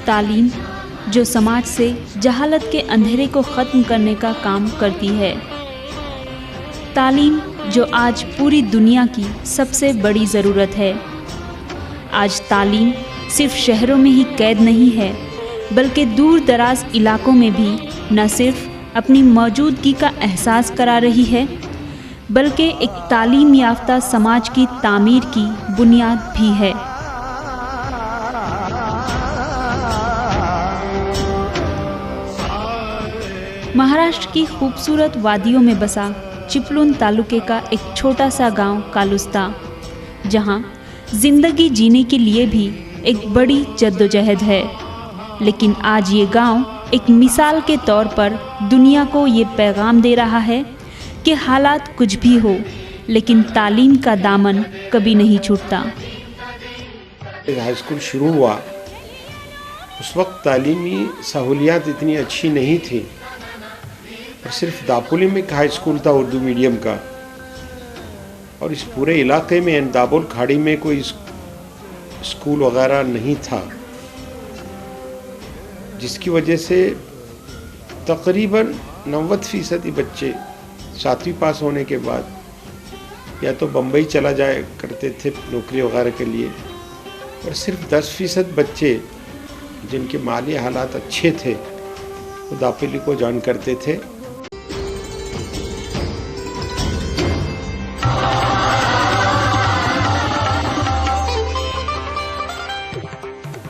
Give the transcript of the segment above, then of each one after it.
तालीम जो समाज से जहालत के अंधेरे को ख़त्म करने का काम करती है। तालीम जो आज पूरी दुनिया की सबसे बड़ी ज़रूरत है। आज तालीम सिर्फ शहरों में ही कैद नहीं है, बल्कि दूर दराज इलाकों में भी न सिर्फ अपनी मौजूदगी का एहसास करा रही है, बल्कि एक तालीम याफ्ता समाज की तामीर की बुनियाद भी है। महाराष्ट्र की खूबसूरत वादियों में बसा चिपळूण तालुके का एक छोटा सा गांव कालुस्ता, जहां जिंदगी जीने के लिए भी एक बड़ी जद्दोजहद है। लेकिन आज ये गांव एक मिसाल के तौर पर दुनिया को ये पैगाम दे रहा है कि हालात कुछ भी हो, लेकिन तालीम का दामन कभी नहीं छूटता। हाई स्कूल शुरू हुआ उस वक्त तालीमी सहूलियात इतनी अच्छी नहीं थी, और सिर्फ दापोली में एक हाई स्कूल था उर्दू मीडियम का, और इस पूरे इलाके में दाबोल खाड़ी में कोई स्कूल वगैरह नहीं था, जिसकी वजह से तकरीबन 90% बच्चे 7वीं पास होने के बाद या तो बम्बई चला जाया करते थे नौकरी वगैरह के लिए, और सिर्फ 10% बच्चे जिनके माली हालात अच्छे थे वो दापोली को ज्वाइन करते थे।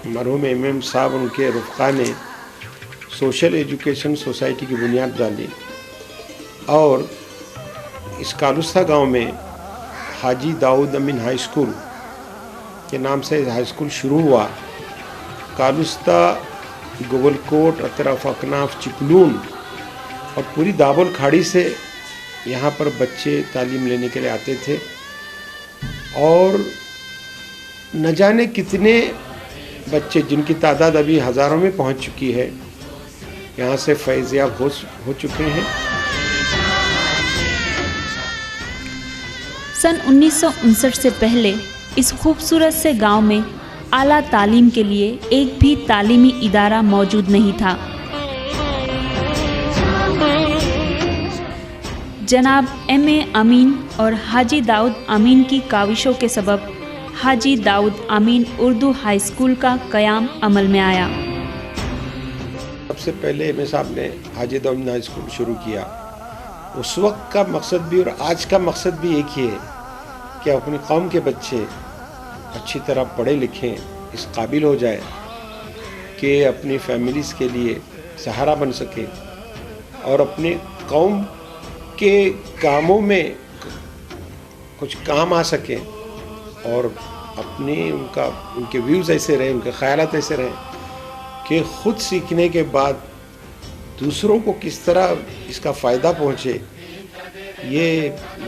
मरहूम एमएम साहब उनके रुफ़क़ा ने सोशल एजुकेशन सोसाइटी की बुनियाद डाली, और इस कालुस्ता गांव में हाजी दाऊद अमीन हाई स्कूल के नाम से हाई स्कूल शुरू हुआ। कालुस्ता, गोवलकोट, अतरफ अकनाफ, चिपळूण और पूरी दाबोल खाड़ी से यहाँ पर बच्चे तालीम लेने के लिए आते थे, और न जाने कितने बच्चे जिनकी तादाद अभी हज़ारों में पहुँच चुकी है, यहाँ से फैज़याब हो चुके हैं। सन 1959 से पहले इस खूबसूरत से गांव में आला तालीम के लिए एक भी तालीमी इदारा मौजूद नहीं था। जनाब एम.ए. अमीन और हाजी दाऊद अमीन की काविशों के सबब हाजी दाऊद अमीन उर्दू हाई स्कूल का क़याम अमल में आया। सबसे पहले एम.ए. साहब ने हाजी दाऊद अमीन हाई स्कूल शुरू किया। उस वक्त का मकसद भी और आज का मकसद भी एक ही है कि अपनी कौम के बच्चे अच्छी तरह पढ़े लिखें, इस काबिल हो जाए कि अपनी फैमिलीज़ के लिए सहारा बन सके, और अपने कौम के कामों में कुछ काम आ सके, और अपने उनके व्यूज़ ऐसे रहे, उनके ख़यालात ऐसे रहे कि ख़ुद सीखने के बाद दूसरों को किस तरह इसका फ़ायदा पहुँचे। ये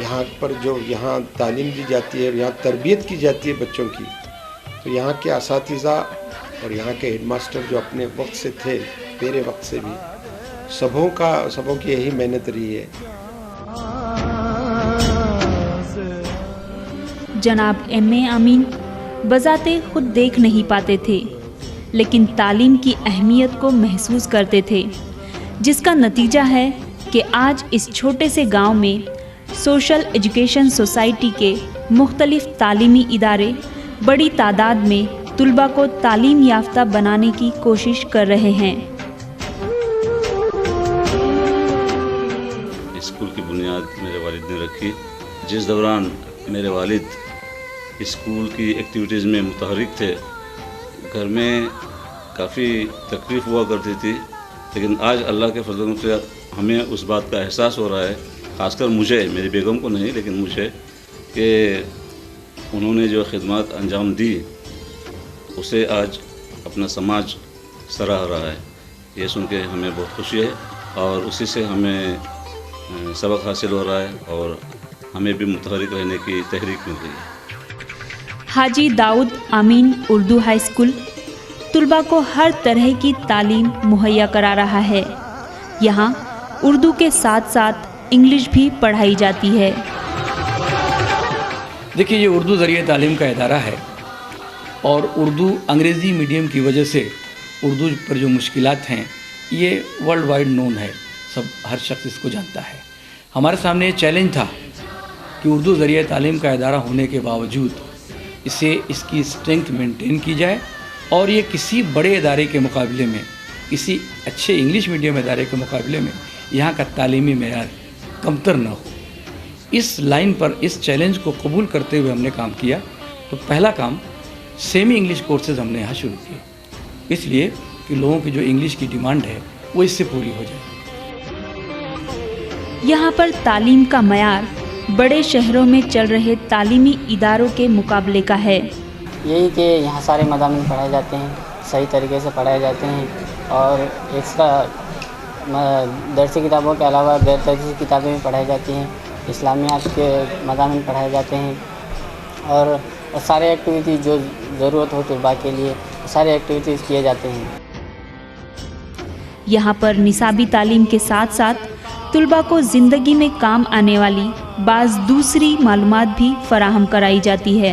यहाँ पर जो यहाँ तालीम दी जाती है, यहाँ तरबियत की जाती है बच्चों की, तो यहाँ के असातिज़ा और यहाँ के हेडमास्टर जो अपने वक्त से थे, मेरे वक्त से भी, सबों की यही मेहनत रही है। जनाब एम.ए. अमीन बज़ाते खुद देख नहीं पाते थे, लेकिन तालीम की अहमियत को महसूस करते थे, जिसका नतीजा है कि आज इस छोटे से गांव में सोशल एजुकेशन सोसाइटी के मुख्तलिफ तालीमी इदारे बड़ी तादाद में तुलबा को तालीम याफ्ता बनाने की कोशिश कर रहे हैं। स्कूल की बुनियाद मेरे वालिद ने रखी। जिस दौरान मेरे वालिद स्कूल की एक्टिविटीज़ में मुतहरिक थे, घर में काफ़ी तकलीफ़ हुआ करती थी, लेकिन आज अल्लाह के फजल से हमें उस बात का एहसास हो रहा है, ख़ासकर मुझे, मेरी बेगम को नहीं लेकिन मुझे, कि उन्होंने जो खिदमत अंजाम दी उसे आज अपना समाज सराह रहा है। ये सुन के हमें बहुत खुशी है, और उसी से हमें सबक हासिल हो रहा है, और हमें भी मुतहरिक रहने की तहरीक मिल रही है। हाजी दाऊद अमीन उर्दू हाई स्कूल तुलबा को हर तरह की तालीम मुहैया करा रहा है। यहाँ उर्दू के साथ साथ इंग्लिश भी पढ़ाई जाती है। देखिए, ये उर्दू ज़रिए तालीम का इदारा है, और उर्दू अंग्रेज़ी मीडियम की वजह से उर्दू पर जो मुश्किलात हैं ये वर्ल्ड वाइड नोन है, सब हर शख्स इसको जानता है। हमारे सामने ये चैलेंज था कि उर्दू ज़रिए तालीम का इदारा होने के बावजूद इसकी स्ट्रेंथ मेंटेन की जाए और ये किसी बड़े इदारे के मुकाबले में, किसी अच्छे इंग्लिश मीडियम इदारे के मुकाबले में यहाँ का तालीमी मेयार कमतर न हो। इस लाइन पर इस चैलेंज को कबूल करते हुए हमने काम किया। तो पहला काम सेमी इंग्लिश कोर्सेज हमने यहाँ शुरू किए, इसलिए कि लोगों की जो इंग्लिश की डिमांड है वो इससे पूरी हो जाए। यहाँ पर तालीम का मयार बड़े शहरों में चल रहे तालीमी इदारों के मुकाबले का है। यही कि यहाँ सारे मज़ामीन पढ़ाए जाते हैं, सही तरीके से पढ़ाए जाते हैं और एक्स्ट्रा दरसी किताबों के अलावा गैर दरसी किताबें भी पढ़ाई जाती हैं, इस्लामियात के मज़ामीन पढ़ाए जाते हैं और सारे एक्टिविटीज़ जो ज़रूरत हो तलबा के लिए सारे एक्टिविटीज़ किए जाते हैं। यहाँ पर निसाबी तालीम के साथ साथ तुलबा को ज़िंदगी में काम आने वाली बाज़ दूसरी मालूमात भी फराहम कराई जाती है।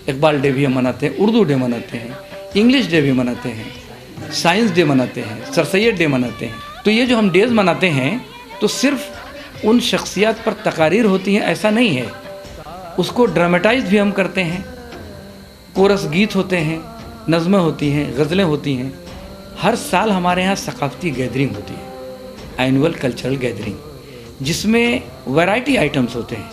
इकबाल डे भी हम मनाते हैं, उर्दू डे मनाते हैं, इंग्लिश डे भी मनाते हैं, साइंस डे मनाते हैं, सर सैयद डे मनाते हैं। तो ये जो हम डेज़ मनाते हैं तो सिर्फ उन शख्सियात पर तकारीर होती हैं ऐसा नहीं है, उसको ड्रामेटाइज भी हम करते हैं। कोरस गीत होते हैं, नज़में होती हैं, गज़लें होती हैं। हर साल हमारे यहाँ सकाफ़ती गैदरिंग होती है, एनुअल कल्चरल गैदरिंग, जिसमें वैरायटी आइटम्स होते हैं।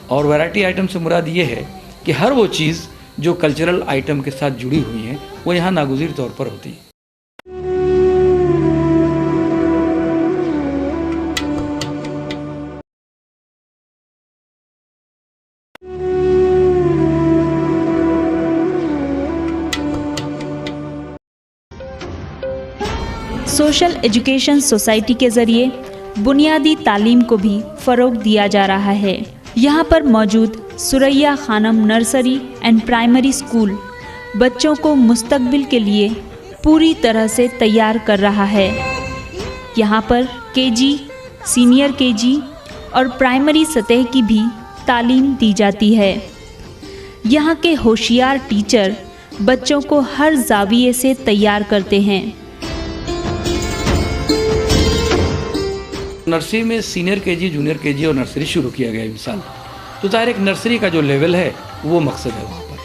और वैरायटी आइटम से मुराद ये है कि हर वो चीज़ जो कल्चरल आइटम के साथ जुड़ी हुई हैं वो यहाँ नागुज़ीर तौर पर होती है। सोशल एजुकेशन सोसाइटी के ज़रिए बुनियादी तालीम को भी फ़रोग़ दिया जा रहा है। यहाँ पर मौजूद Suraiya Khanam nursery and primary school बच्चों को मुस्तकबिल के लिए पूरी तरह से तैयार कर रहा है। यहाँ पर केजी, सीनियर केजी और प्राइमरी सतह की भी तालीम दी जाती है। यहाँ के होशियार टीचर बच्चों को हर ज़ाविये से तैयार करते हैं। नर्सरी में सीनियर केजी, जूनियर केजी और नर्सरी शुरू किया गया इस साल। तो ज़ाहिर एक नर्सरी का जो लेवल है वो मकसद है वहाँ पर।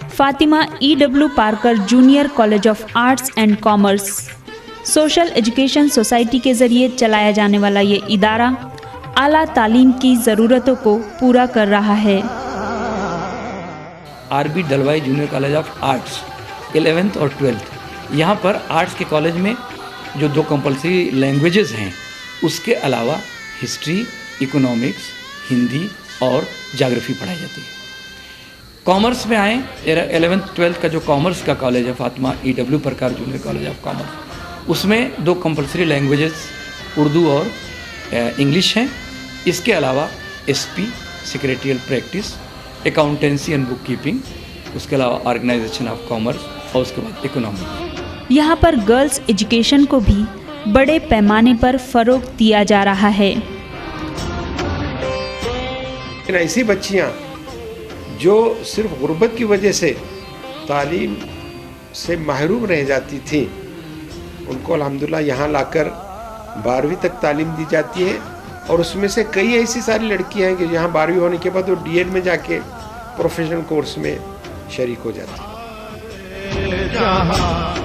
Fatima E.W. Parker junior college of arts and commerce social education society के ज़रिए चलाया जाने वाला ये इदारा आला तालीम की ज़रूरतों को पूरा कर रहा है। R.B. डलवाई junior college of arts 11th और 12th, यहाँ पर आर्ट्स के कॉलेज में जो 2 कंपलसरी लैंग्वेजेस हैं उसके अलावा हिस्ट्री, इकोनॉमिक्स, हिंदी और ज्योग्राफी पढ़ाई जाती है। कॉमर्स में आए 11th 12th का जो कॉमर्स का कॉलेज है Fatima E.W. Parker junior college of commerce, उसमें 2 कंपलसरी लैंग्वेजेस उर्दू और इंग्लिश हैं। इसके अलावा SP secretarial practice, accountancy and book keeping, उसके अलावा ऑर्गेनाइजेशन ऑफ कॉमर्स और उसके बाद इकोनॉमी। यहाँ पर गर्ल्स एजुकेशन को भी बड़े पैमाने पर फ़रोग़ दिया जा रहा है। लेकिन ऐसी बच्चियाँ जो सिर्फ गुर्बत की वजह से तालीम से महरूम रह जाती थीं, उनको अल्हम्दुलिल्लाह यहाँ लाकर 12वीं तक तालीम दी जाती है। और उसमें से कई ऐसी सारी लड़कियाँ हैं कि यहाँ 12वीं होने के बाद वो D.Ed में जाके प्रोफेशनल कोर्स में शरीक हो जाती हैं।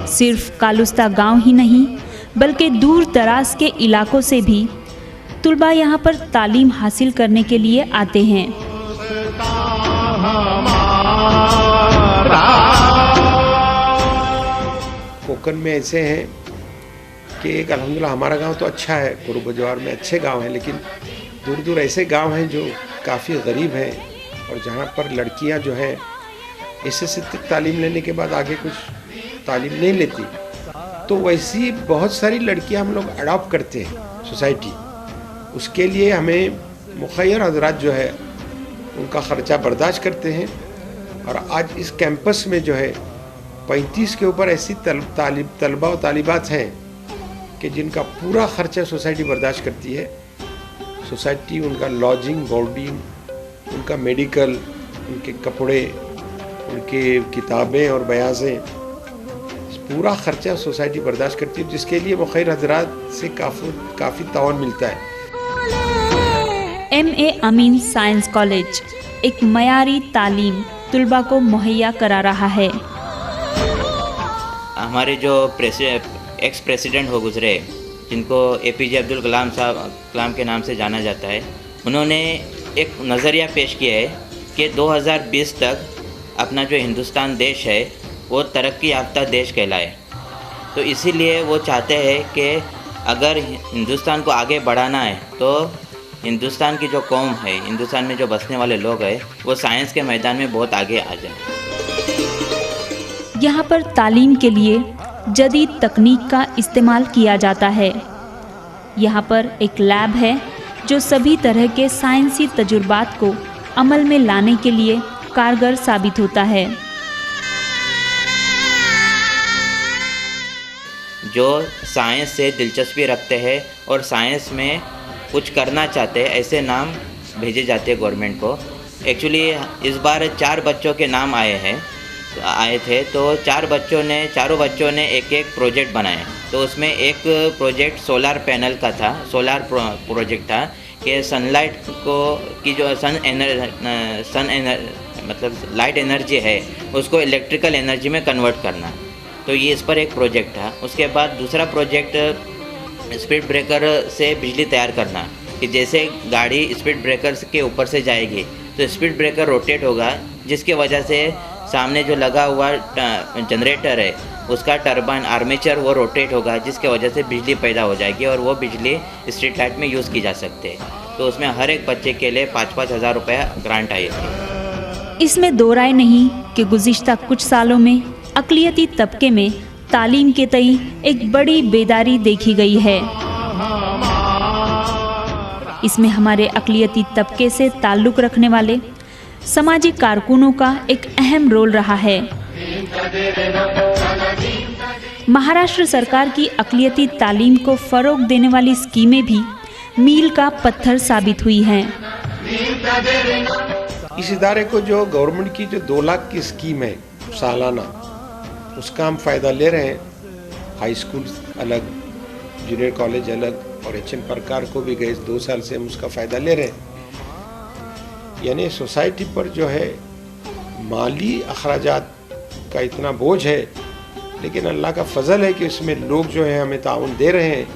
सिर्फ कालुस्ता गांव ही नहीं बल्कि दूर दराज के इलाकों से भी तुलबा यहाँ पर तालीम हासिल करने के लिए आते हैं। कोकन में ऐसे हैं कि एक अल्हम्दुलिल्लाह हमारा गांव तो अच्छा है, कुरुब जवार में अच्छे गांव हैं, लेकिन दूर दूर ऐसे गांव हैं जो काफ़ी गरीब हैं और जहाँ पर लड़कियाँ जो हैं SSC तक तालीम लेने के बाद आगे कुछ तालीम नहीं लेती। तो वैसी बहुत सारी लड़कियाँ हम लोग अडॉप्ट करते हैं सोसाइटी। उसके लिए हमें मुखैर हजरात जो है उनका ख़र्चा बर्दाश्त करते हैं। और आज इस कैंपस में जो है 35 के ऊपर ऐसी तलबा और तालिबात हैं कि जिनका पूरा ख़र्चा सोसाइटी बर्दाश्त करती है। सोसाइटी उनका लॉजिंग, बोर्डिंग, उनका मेडिकल, उनके कपड़े, उनके किताबें और बयाज़ें, पूरा ख़र्चा सोसाइटी बर्दाश्त करती है, जिसके लिए मुखैर हजरात से काफ़ी ताउन मिलता है। MA अमीन साइंस कॉलेज एक मयारी तालीम तुलबा को मुहैया करा रहा है। हमारे जो एक्स प्रेसिडेंट हो गुजरे, जिनको APJ अब्दुल कलाम के नाम से जाना जाता है, उन्होंने एक नज़रिया पेश किया है कि 2020 तक अपना जो हिंदुस्तान देश है वो तरक्की याफ्ता देश कहलाए। तो इसीलिए वो चाहते हैं कि अगर हिंदुस्तान को आगे बढ़ाना है तो हिंदुस्तान की जो कौम है, हिंदुस्तान में जो बसने वाले लोग हैं, वो साइंस के मैदान में बहुत आगे आ जाए। यहाँ पर तालीम के लिए जदीद तकनीक का इस्तेमाल किया जाता है। यहाँ पर एक लैब है जो सभी तरह के साइंसी तजुर्बात को अमल में लाने के लिए कारगर साबित होता है। जो साइंस से दिलचस्पी रखते हैं और साइंस में कुछ करना चाहते हैं, ऐसे नाम भेजे जाते हैं गवर्नमेंट को। एक्चुअली इस बार 4 बच्चों के नाम आए थे, तो चारों बच्चों ने एक प्रोजेक्ट बनाए। तो उसमें एक प्रोजेक्ट सोलर पैनल का था, सोलर प्रोजेक्ट था कि सनलाइट को की जो मतलब लाइट एनर्जी है उसको इलेक्ट्रिकल एनर्जी में कन्वर्ट करना। तो ये इस पर एक प्रोजेक्ट था। उसके बाद दूसरा प्रोजेक्ट स्पीड ब्रेकर से बिजली तैयार करना, कि जैसे गाड़ी स्पीड ब्रेकर के ऊपर से जाएगी तो स्पीड ब्रेकर रोटेट होगा, जिसकी वजह से सामने जो लगा हुआ जनरेटर है उसका टरबाइन आर्मेचर वो रोटेट होगा, जिसके वजह से बिजली पैदा हो जाएगी और वो बिजली स्ट्रीट लाइट में यूज़ की जा सकती है। तो उसमें हर एक बच्चे के लिए 5-5 हज़ार रुपये ग्रांट आई थी। इसमें दो राय नहीं कि गुज़िश्ता कुछ सालों में अक़लियती तबके में तालीम के तई एक बड़ी बेदारी देखी गई है। इसमें हमारे अक़लियती तबके से ताल्लुक़ रखने वाले सामाजिक कारकुनों का एक अहम रोल रहा है। महाराष्ट्र सरकार की अक़लियती तालीम को फ़रोग़ देने वाली स्कीमें भी मील का पत्थर साबित हुई हैं। इस इदारे को जो गवर्नमेंट की जो 2 लाख की स्कीम है सालाना, उसका हम फ़ायदा ले रहे हैं। हाई स्कूल अलग, जूनियर कॉलेज अलग, और HM प्रकार को भी गए 2 साल से हम उसका फ़ायदा ले रहे हैं। यानी सोसाइटी पर जो है माली अखराजात का इतना बोझ है, लेकिन अल्लाह का फजल है कि उसमें लोग जो है हमें ताउन दे रहे हैं,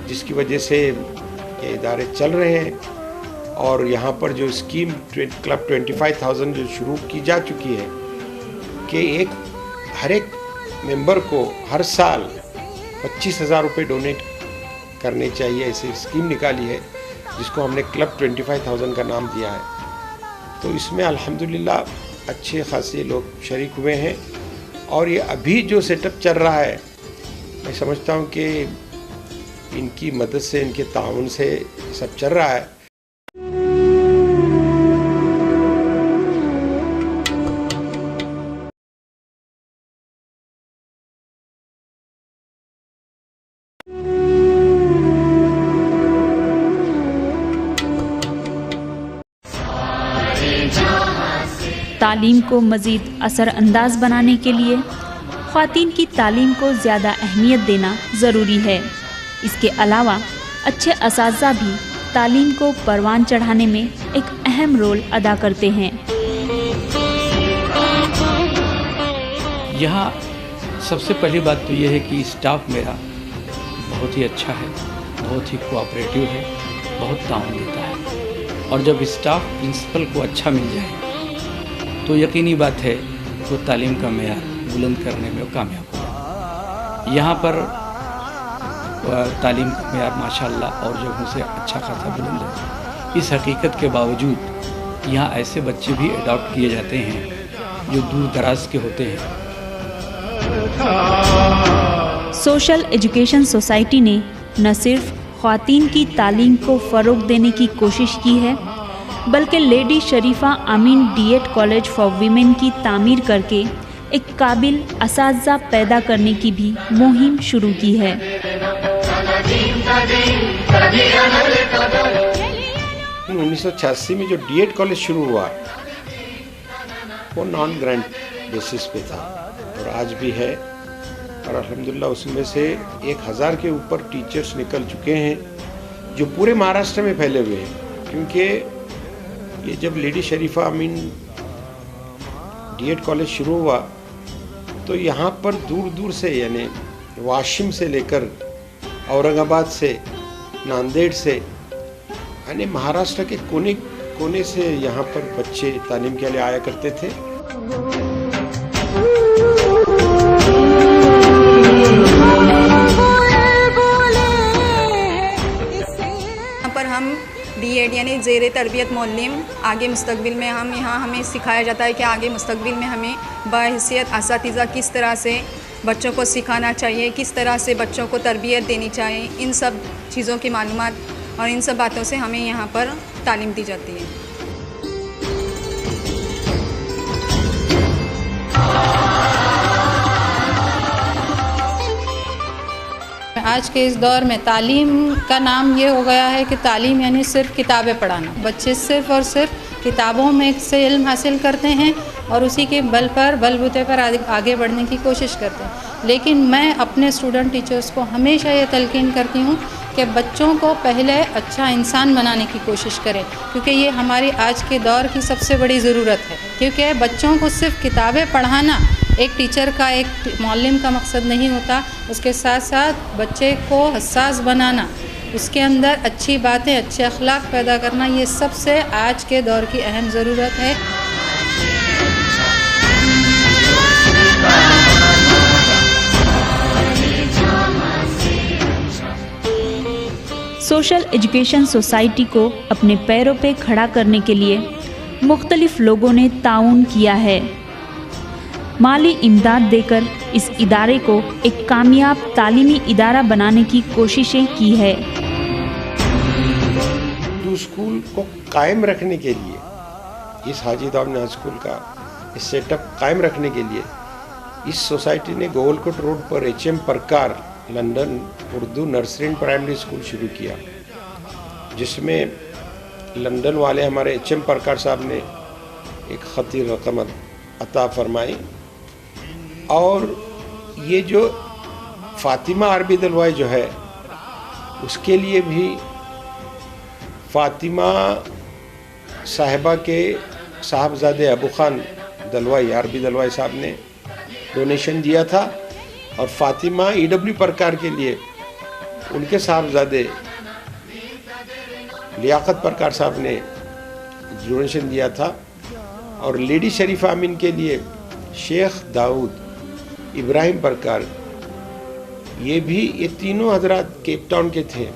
जिसकी वजह से ये इदारे चल रहे हैं। और यहाँ पर जो स्कीम क्लब 25,000 जो शुरू की जा चुकी है कि हर एक मेंबर को हर साल 25,000 रुपये डोनेट करने चाहिए, ऐसी स्कीम निकाली है जिसको हमने क्लब 25,000 का नाम दिया है। तो इसमें अल्हम्दुलिल्लाह अच्छे खासे लोग शरीक हुए हैं। और ये अभी जो सेटअप चल रहा है, मैं समझता हूँ कि इनकी मदद से, इनके ताउन से सब चल रहा है। तालीम को मज़ीद असरअंदाज बनाने के लिए ख़वातीन की तालीम को ज़्यादा अहमियत देना ज़रूरी है। इसके अलावा अच्छे असातिज़ा भी तालीम को परवान चढ़ाने में एक अहम रोल अदा करते हैं। यहाँ सबसे पहली बात तो ये है कि स्टाफ मेरा बहुत ही अच्छा है, बहुत ही कोऑपरेटिव है, बहुत ताउन देता है। और जब स्टाफ प्रिंसिपल को अच्छा मिल जाए तो यकीनी बात है वो तालीम का मेयार बुलंद करने में कामयाब होगा। यहाँ पर तालीम का मेयार माशाल्लाह और जगहों से अच्छा खासा बुलंद है। इस हकीकत के बावजूद यहाँ ऐसे बच्चे भी अडॉप्ट किए जाते हैं जो दूर दराज के होते हैं। सोशल एजुकेशन सोसाइटी ने न सिर्फ ख़वातीन की तालीम को फ़रोग़ देने की कोशिश की है, बल्कि लेडी शरीफा अमीन डीएड कॉलेज फॉर वीमेन की तामीर करके एक काबिल असातिज़ा पैदा करने की भी मुहिम शुरू की है। 1986 में जो डीएड कॉलेज शुरू हुआ वो नॉन ग्रांट बेसिस पे था और आज भी है। और अल्हम्दुलिल्लाह उसमें से 1000 के ऊपर टीचर्स निकल चुके हैं जो पूरे महाराष्ट्र में फैले हुए हैं। क्योंकि ये जब लेडी शरीफा अमीन डीएड कॉलेज शुरू हुआ तो यहाँ पर दूर दूर से, यानी वाशिम से लेकर औरंगाबाद से, नांदेड़ से, यानी महाराष्ट्र के कोने कोने से यहाँ पर बच्चे तालीम के लिए आया करते थे। यहाँ पर हम डीएड यानी ज़ेरे तरबियत मौल्लिम, आगे मुस्तकबिल में हम यहाँ हमें सिखाया जाता है कि आगे मुस्तकबिल में हमें बाहैसियत असातिज़ा किस तरह से बच्चों को सिखाना चाहिए, किस तरह से बच्चों को तरबियत देनी चाहिए। इन सब चीज़ों की मालूमात और इन सब बातों से हमें यहाँ पर तालीम दी जाती है। आज के इस दौर में तालीम का नाम ये हो गया है कि तालीम यानी सिर्फ किताबें पढ़ाना। बच्चे सिर्फ और सिर्फ किताबों में से इल्म हासिल करते हैं और उसी के बलबूते पर आगे बढ़ने की कोशिश करते हैं। लेकिन मैं अपने स्टूडेंट टीचर्स को हमेशा ये तलकीन करती हूँ कि बच्चों को पहले अच्छा इंसान बनाने की कोशिश करें, क्योंकि ये हमारी आज के दौर की सबसे बड़ी ज़रूरत है। क्योंकि बच्चों को सिर्फ किताबें पढ़ाना एक टीचर का, एक मौल्लिम का मकसद नहीं होता। उसके साथ साथ बच्चे को हसास बनाना, उसके अंदर अच्छी बातें, अच्छे अखलाक पैदा करना, ये सबसे आज के दौर की अहम ज़रूरत है। सोशल एजुकेशन सोसाइटी को अपने पैरों पे खड़ा करने के लिए मुख्तलिफ लोगों ने ताउन किया है। माली इमदाद देकर इस इदारे को एक कामयाब तालीमी इदारा बनाने की कोशिशें की है। उर्दू स्कूल को कायम रखने के लिए, इस हाजी दाऊद स्कूल का इस सेटअप कायम रखने के लिए इस सोसाइटी ने गोवलकोट रोड पर HM परकार London Urdu nursery and primary school शुरू किया, जिसमें लंदन वाले हमारे HM परकार साहब ने एक खती रकम अता फरमाई। और ये जो फातिमा अरबी दलवाई जो है, उसके लिए भी फातिमा साहिबा के साहबजादे अबू खान दलवाई, अरबी दलवाई साहब ने डोनेशन दिया था। और फातिमा EW परकार के लिए उनके साहबजादे लियाकत परकार साहब ने डोनेशन दिया था। और लेडी शरीफा अमीन के लिए शेख दाऊद इब्राहिम परकार, ये भी, ये तीनों हजरात केप टाउन के थे,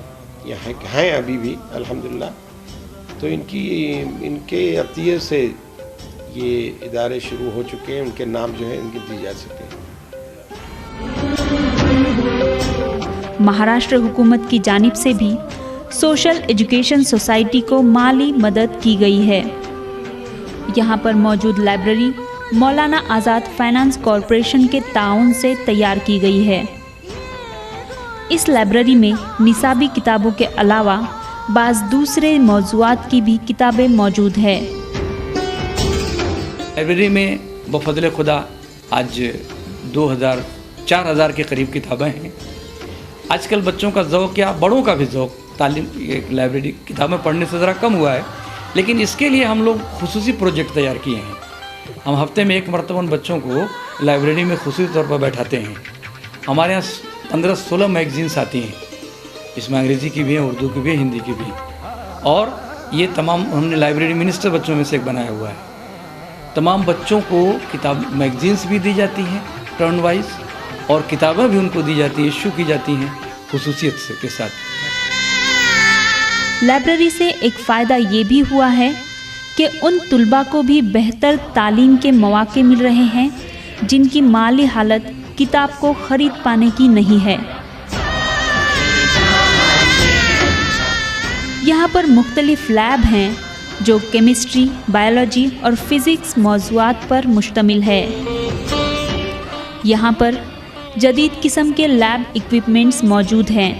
यहाँ हैं अभी भी अल्हम्दुलिल्लाह। तो इनके अतिये से ये इदारे शुरू हो चुके हैं, उनके नाम जो है इनके दिए जा सके। महाराष्ट्र हुकूमत की जानिब से भी सोशल एजुकेशन सोसाइटी को माली मदद की गई है। यहाँ पर मौजूद लाइब्रेरी मौलाना आज़ाद फाइनेंस कॉरपोरेशन के ताउन से तैयार की गई है। इस लाइब्रेरी में निसाबी किताबों के अलावा बाज़ दूसरे मौज़ूआत की भी किताबें मौजूद है। लाइब्रेरी में बफज़ल खुदा आज 4,000 के करीब किताबें हैं। आजकल बच्चों का ज़ौक़ या बड़ों का भी ज़ौक़ तालीम, ये लाइब्रेरी किताबें पढ़ने से ज़रा कम हुआ है, लेकिन इसके लिए हम लोग खुसूसी प्रोजेक्ट तैयार किए हैं। हम हफ्ते में एक मरतबा उन बच्चों को लाइब्रेरी में खुसूसी तौर पर बैठाते हैं। हमारे यहाँ 15-16 मैगज़ीन्स आती हैं, इसमें अंग्रेज़ी की भी है, उर्दू की भी है, हिंदी की भी। और ये तमाम हमने लाइब्रेरी मिनिस्टर बच्चों में से एक बनाया हुआ है। तमाम बच्चों को किताब मैगज़ीन्स भी दी जाती हैं टर्न वाइज, और किताबें भी उनको दी जाती हैं, इशू की जाती हैं खुसूसियत से के साथ। लाइब्रेरी से एक फ़ायदा ये भी हुआ है कि उन तुलबा को भी बेहतर तालीम के मौके मिल रहे हैं जिनकी माली हालत किताब को ख़रीद पाने की नहीं है। यहाँ पर मुख्तलिफ लैब हैं जो केमिस्ट्री, बायोलॉजी और फिज़िक्स मौज़ूआत पर मुश्तमिल है। यहाँ पर जदीद किस्म के लैब इक्विपमेंट्स मौजूद हैं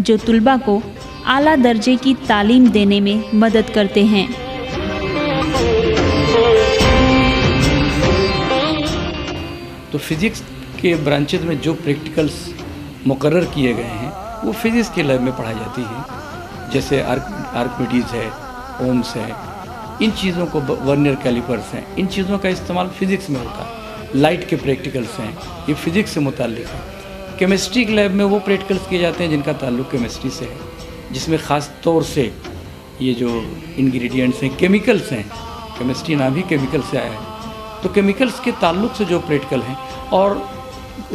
जो तुलबा को आला दर्जे की तालीम देने में मदद करते हैं। तो फिज़िक्स के ब्रांचेज में जो प्रैक्टिकल्स मुकर्रर किए गए हैं वो फिज़िक्स के लैब में पढ़ाई जाती है। जैसे आर्किमिडीज़ है, ओम्स है, इन चीज़ों को, वर्नियर कैलिपर्स हैं, इन चीज़ों का इस्तेमाल फिज़िक्स में होता है। लाइट के प्रैक्टिकल्स हैं, ये फिज़िक्स से मुताल्लिक़ है। केमिस्ट्री के लैब में वो प्रैक्टिकल्स किए जाते हैं जिनका ताल्लुक़ केमिस्ट्री से है, जिसमें ख़ास तौर से ये जो इंग्रेडिएंट्स हैं, केमिकल्स हैं, केमिस्ट्री नाम ही केमिकल से आया है, तो केमिकल्स के ताल्लुक़ से जो प्रैक्टिकल हैं, और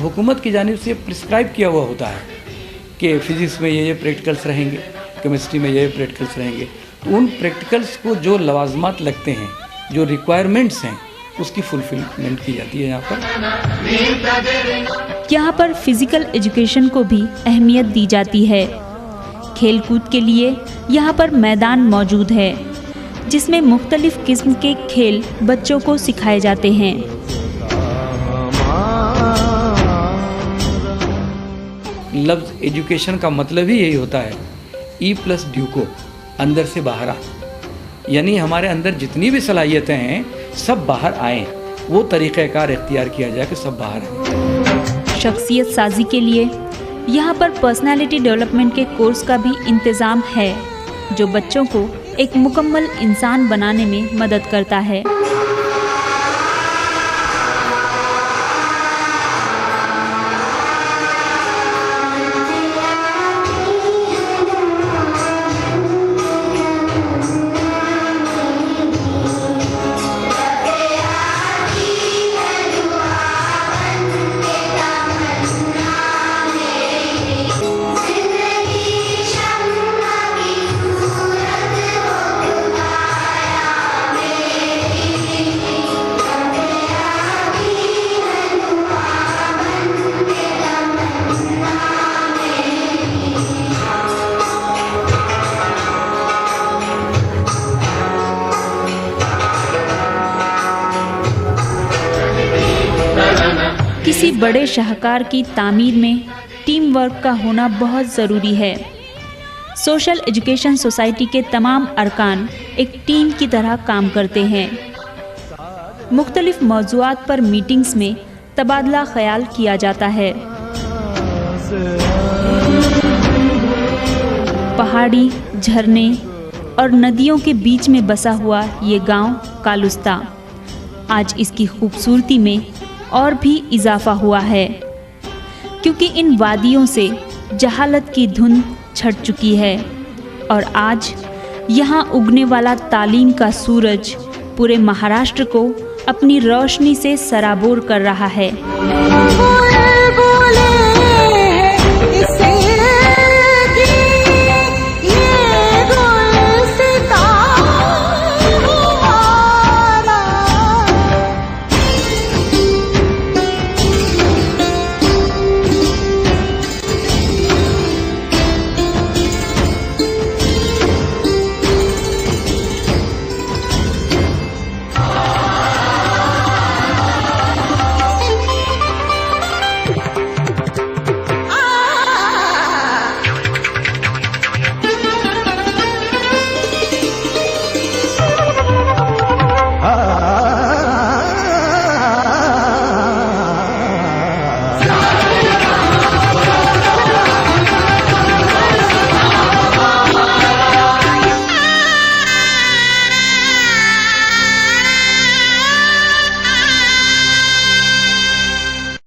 हुकूमत की जानिब से प्रिस्क्राइब किया हुआ होता है कि फ़िज़िक्स में ये प्रैक्टिकल्स रहेंगे, केमिस्ट्री में ये प्रैक्टिकल्स रहेंगे। तो उन प्रैक्टिकल्स को जो लवाजमात लगते हैं, जो रिक्वायरमेंट्स हैं, उसकी फुलफिलमेंट की जाती है यहाँ पर फिज़िकल एजुकेशन को भी अहमियत दी जाती है। खेलकूद के लिए यहाँ पर मैदान मौजूद है जिसमें मुख्तलिफ़ किस्म के खेल बच्चों को सिखाए जाते हैं। लफ्ज़ एजुकेशन का मतलब ही यही होता है, E+ड्यूको, अंदर से बाहर आ, यानी हमारे अंदर जितनी भी सलाहियतें हैं सब बाहर आएँ, वो तरीक़ाकार इख्तियार किया जाए कि सब बाहर आएँ। शख्सियत साजी के लिए यहाँ पर पर्सनालिटी डेवलपमेंट के कोर्स का भी इंतज़ाम है जो बच्चों को एक मुकम्मल इंसान बनाने में मदद करता है। किसी बड़े शाहकार की तामीर में टीम वर्क का होना बहुत ज़रूरी है। सोशल एजुकेशन सोसाइटी के तमाम अरकान एक टीम की तरह काम करते हैं। मुख्तलिफ मौज़ूआत पर मीटिंग्स में तबादला ख्याल किया जाता है। पहाड़ी, झरने और नदियों के बीच में बसा हुआ ये गांव कालुस्ता आज इसकी खूबसूरती में और भी इजाफा हुआ है, क्योंकि इन वादियों से जहालत की धुंध छट चुकी है और आज यहाँ उगने वाला तालीम का सूरज पूरे महाराष्ट्र को अपनी रोशनी से सराबोर कर रहा है।